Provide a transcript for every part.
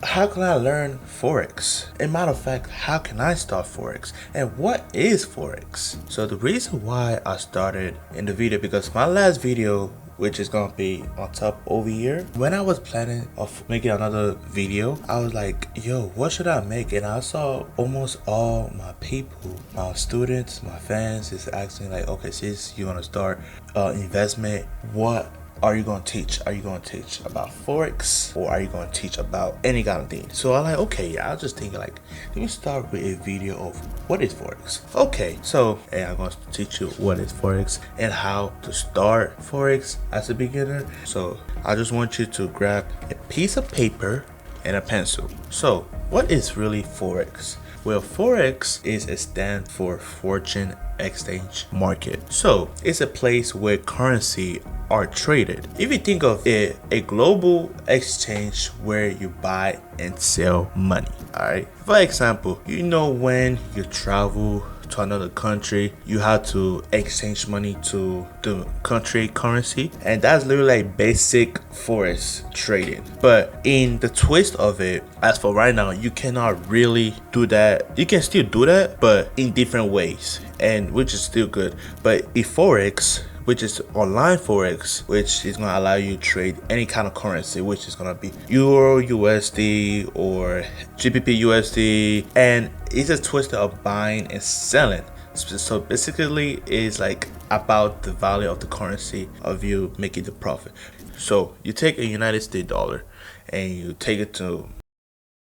how can I learn Forex? As a matter of fact, how can I start Forex? And what is Forex? So the reason why I started in the video, because my last video, which is gonna be on top over here, when I was planning of making another video, I was like, yo, what should I make? And I saw almost all my people, my students, my fans is asking like, okay, since you're gonna start investment, what are you going to teach? Are you going to teach about Forex, or are you going to teach about any kind of thing? So I'm like, okay, I was just thinking like, let me start with a video of what is Forex. Okay, so I'm going to teach you what is Forex and how to start Forex as a beginner. So I just want you to grab a piece of paper and a pencil. So what is really Forex? Well, Forex is a stand for foreign exchange market. So it's a place where currency are traded. If you think of it, a global exchange where you buy and sell money. All right. For example, you know, when you travel to another country, you have to exchange money to the country currency, and that's literally like basic Forex trading. But in the twist of it, as for right now, you cannot really do that. You can still do that, but in different ways, and which is still good. But in Forex, which is online Forex, which is going to allow you to trade any kind of currency, which is going to be Euro USD or GBP USD, and it's a twist of buying and selling. So basically it's like about the value of the currency of you making the profit. So you take a United States dollar and you take it to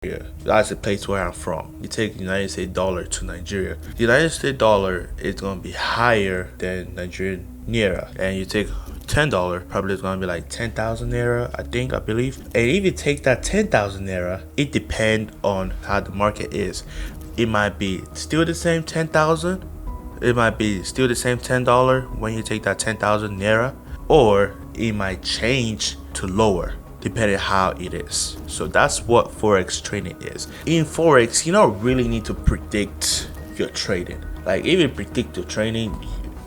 Nigeria. That's the place where I'm from. You take the United States dollar to Nigeria. The United States dollar is going to be higher than Nigerian naira, and you take $10, probably it's gonna be like 10,000 naira, I believe. And if you take that 10,000 naira, it depends on how the market is. It might be still the same 10,000. It might be still the same $10 when you take that 10,000 naira, or it might change to lower depending how it is. So that's what Forex trading is. In Forex, you don't really need to predict your trading. Like if you predict your trading,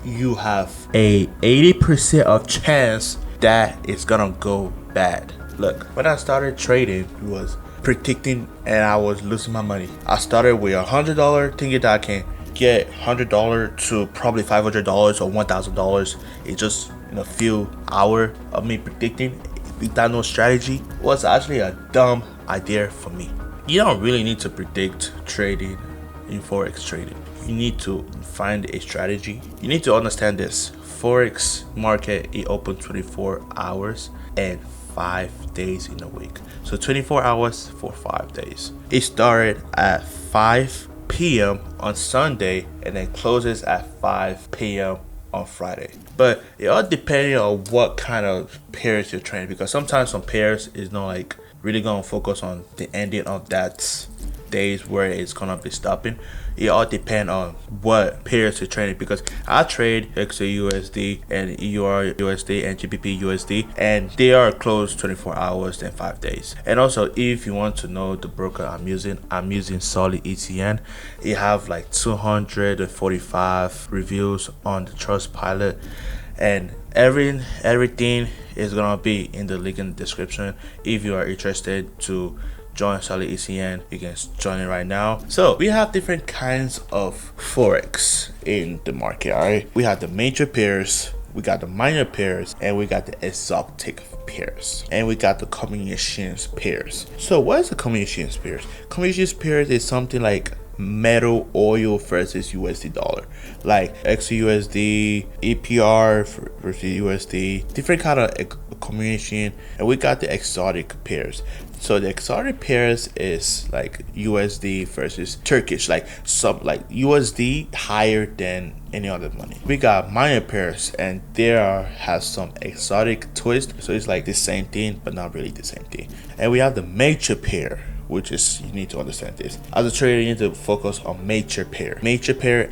you have a 80% of chance that it's gonna go bad. Look, when I started trading, it was predicting and I was losing my money. I started with $100 thinking that I can get $100 to probably $500 or $1,000. It just in a few hours of me predicting without no strategy. It was actually a dumb idea for me. You don't really need to predict trading in Forex trading. You need to find a strategy. You need to understand this. Forex market is open 24 hours and 5 days in a week. So 24 hours for 5 days. It started at 5 p.m. on Sunday and then closes at 5 p.m. on Friday. But it all depends on what kind of pairs you're trading, because sometimes some pairs is not like really gonna focus on the ending of that days where it's gonna be stopping. It all depends on what pairs you're trading, because I trade 𝐂𝐲USD and EURUSD and GBP and they are closed 24 hours and 5 days. And also, if you want to know the broker I'm using Solid ECN. It have like 245 reviews on the Trustpilot, and everything is gonna be in the link in the description. If you are interested to join Solid ECN, you can join it right now. So we have different kinds of Forex in the market. All right, we have the major pairs, we got the minor pairs, and we got the exotic pairs, and we got the combinations pairs. So what is the combinations pairs? Combinations pairs is something like metal oil versus USD dollar, like 𝐂USD, EPR versus USD, different kind of combination. And we got the exotic pairs. So the exotic pairs is like USD versus Turkish, like USD higher than any other money. We got minor pairs, and there has some exotic twist, so it's like the same thing but not really the same thing. And we have the major pair, which is, you need to understand this. As a trader, you need to focus on major pair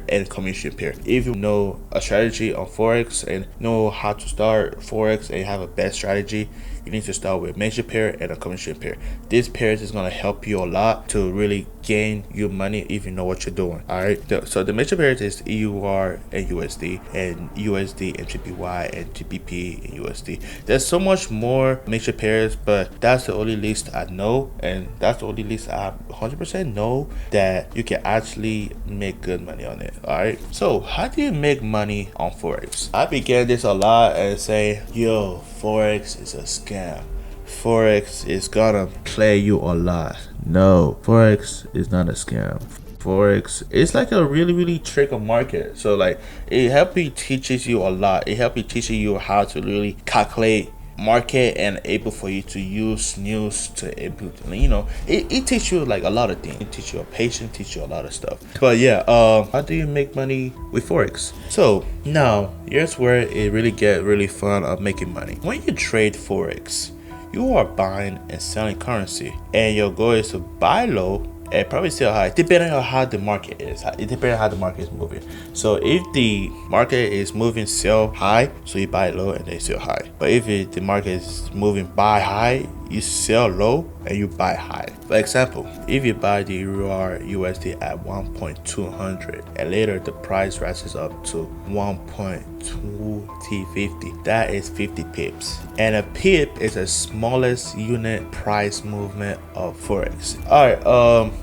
and commission pair. If you know a strategy on Forex and know how to start Forex and have a best strategy, you need to start with major pair and a commission pair. This pairs is going to help you a lot to really gain your money if you know what you're doing. All right, so the major pairs is EUR and USD, and USD and GBY and GBP and USD. There's so much more major pairs, but that's the only list I know, and that's the only list I 100% know that you can actually make good money on it. All right, so how do you make money on Forex? I began this a lot and say, yo, Forex is a scam. Forex is gonna play you a lot. No, Forex is not a scam. Forex, it's like a really tricky market. So like, it helps you, teaches you a lot. It helps you teaching you how to really calculate market and able for you to use news to able to, you know, it teaches you like a lot of things. It teaches you patience, teach you a lot of stuff. But yeah, how do you make money with Forex? So now here's where it really get really fun of making money. When you trade Forex, you are buying and selling currency, and your goal is to buy low and probably sell high, depending on how the market is. It depends on how the market is moving. So if the market is moving sell high, so you buy low and they sell high. But if the market is moving buy high, you sell low and you buy high. For example, if you buy the EUR USD at 1.200 and later the price rises up to 1.2050, that is 50 pips. And a pip is the smallest unit price movement of Forex. Alright,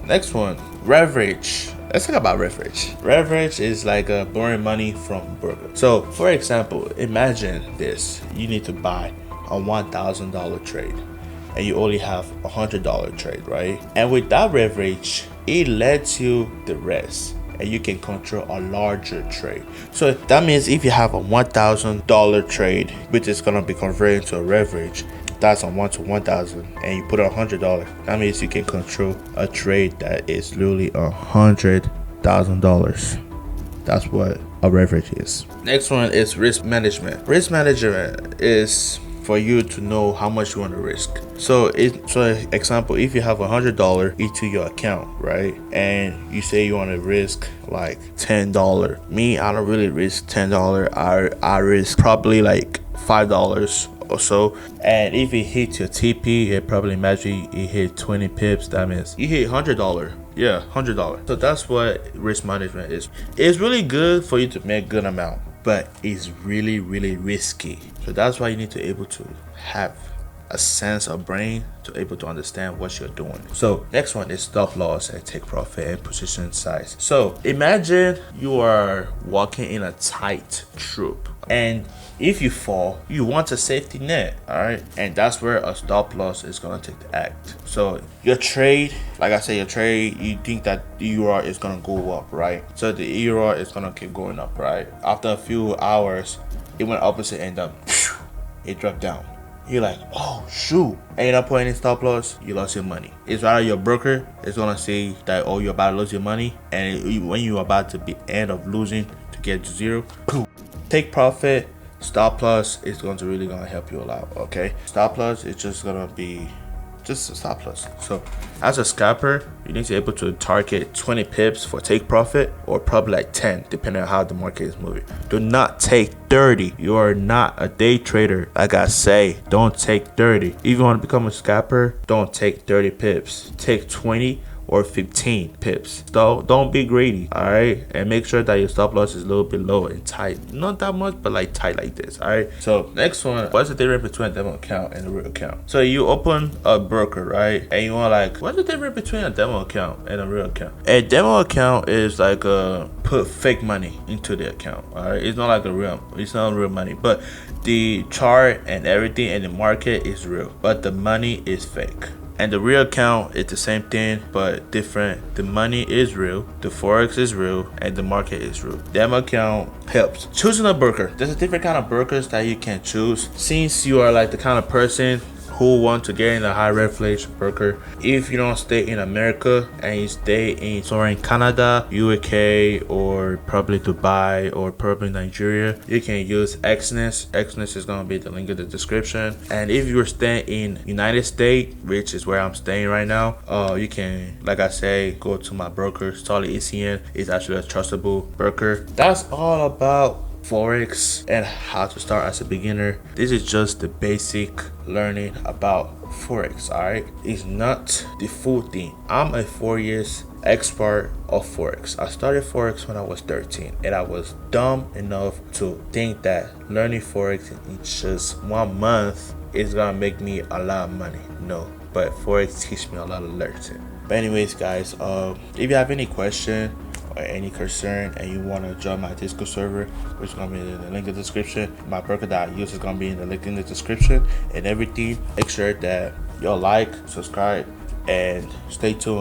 next one, leverage. Let's talk about leverage. Leverage is like borrowing money from broker. So for example, imagine this. You need to buy a $1,000 trade and you only have a $100 trade, right? And with that leverage, it lets you the rest and you can control a larger trade. So that means if you have a $1,000 trade, which is gonna be converted to a leverage, that's on 1 to 1,000, and you put $100, that means you can control a trade that is literally $100,000. That's what a leverage is. Next one is risk management. Risk management is for you to know how much you want to risk. So example, if you have $100 into your account, right, and you say you want to risk like $10, me, I don't really risk $10. I risk probably like $5 or so. And if it hits your TP, it probably imagine it hit 20 pips, that means you hit $100. Yeah, $100. So that's what risk management is. It's really good for you to make good amount, but it's really risky. So that's why you need to be able to have a sense of brain to able to understand what you're doing. So next one is stop loss and take profit and position size. So imagine you are walking in a tight troop, and if you fall, you want a safety net, all right? And that's where a stop loss is gonna take the act. So your trade, like I said, your trade, you think that the EUR is gonna go up, right? So the EUR is gonna keep going up, right? After a few hours, it went opposite and it dropped down. You're like, oh shoot, and you're not putting in stop loss, you lost your money. It's rather your broker is gonna say that, oh, you're about to lose your money, and when you're about to be end of losing to get to zero, take profit. Stop loss is really gonna help you a lot. Okay, stop loss is just gonna be just a stop loss. So as a scalper, you need to be able to target 20 pips for take profit, or probably like 10 depending on how the market is moving. Do not take 30. You are not a day trader. Like I say, don't take 30. If you want to become a scalper, don't take 30 pips. Take 20 or 15 pips. So don't be greedy, all right? And make sure that your stop loss is a little bit low and tight. Not that much, but like tight like this, all right? So next one, what's the difference between a demo account and a real account? So you open a broker, right? And you want like, what's the difference between a demo account and a real account? A demo account is like put fake money into the account, all right? It's not like it's not real money, but the chart and everything in the market is real, but the money is fake. And the real account is the same thing but different. The money is real, the Forex is real, and the market is real. Demo account helps. Choosing a broker. There's a different kind of brokers that you can choose. Since you are like the kind of person who want to get in a high leverage broker, if you don't stay in America and you stay in somewhere in Canada, UK, or probably Dubai, or probably Nigeria, you can use 𝐂𝐿𝐴. 𝐂𝐿𝐴 is gonna be the link in the description. And if you're staying in United States, which is where I'm staying right now, you can, like I say, go to my broker. 𝐂𝐿𝐴 is actually a trustable broker. That's all about Forex and how to start as a beginner. This is just the basic learning about Forex, alright? It's not the full thing. I'm a 4 years expert of Forex. I started Forex when I was 13 and I was dumb enough to think that learning Forex in just 1 month is gonna make me a lot of money. No, but Forex teach me a lot of learning. But anyways guys, if you have any question or any concern and you want to join my Discord server, which is going to be in the link in the description, my broker that I use is going to be in the link in the description and everything. Make sure that y'all like, subscribe, and stay tuned.